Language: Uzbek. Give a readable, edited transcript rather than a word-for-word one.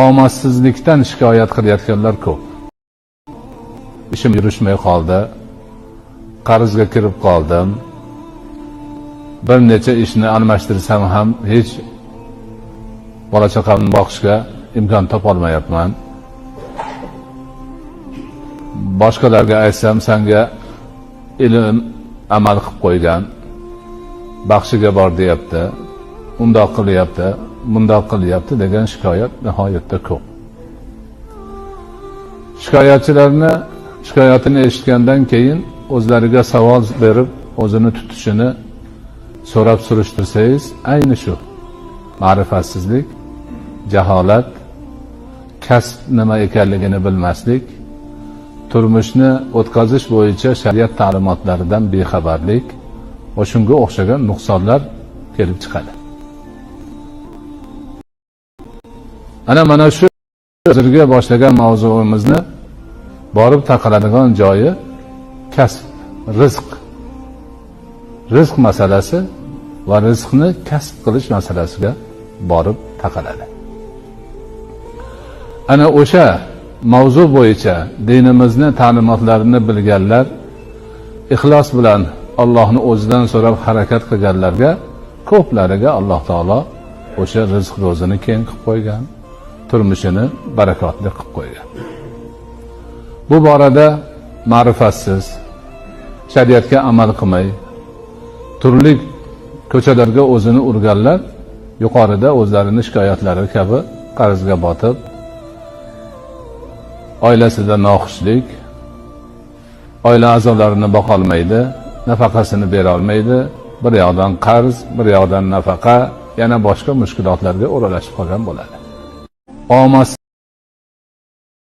Omadsizlikdan shikoyat qilayotganlar ko'p. Ishim yurishmay qoldi, qarzga kirib qoldim, bir necha ishni almashtirsam ham hech bola chaqamni boqishga imkon topolmayapman. Boshqalarga aytsam, senga ilm amal qilib qo'ygan, baxshiga bor deyapti, undoq qilyapti, bundoq qilyapti degan shikoyat nihoyatda ko'p. Shikoyatini eshitgandan keyin o'zlariga savol berib, o'zini tutishini so'rab surishtirsangiz, ayni shu ma'rifatsizlik, jaholat, kasb nima ekanligini bilmaslik, turmushni o'tkazish bo'yicha shariat ta'limotlaridan bexabarlik va shunga o'xshagan nuqsonlar kelib chiqadi. Mana shu hozirgi boshlagan mavzuimizni borib taqaladigan joyi kasb, rizq masalasi va rizqni kasb qilish masalasiga borib taqaladi. Ana o'sha mavzu bo'yicha dinimizni ta'limotlarini bilganlar, ixlos bilan Allohni o'zidan so'rab harakat qilganlarga, ko'plariga Alloh taolo o'sha rizq ro'zini keng qilib qo'ygan, turmushini barakotli qilib qo'ygan. Bu borada ma'rifatsiz, shariatga amal qilmay, turli ko'chalarga o'zini urganlar yuqorida o'zlarini shikoyatlari kabi qarzga botib, oilasida noxushlik, oila a'zolarini boqolmaydi, nafaqasini bera olmaydi, bir yoqdan qarz, bir yoqdan nafaqa, yana boshqa mushkulotlarga o'ralashib qolgan bo'ladi.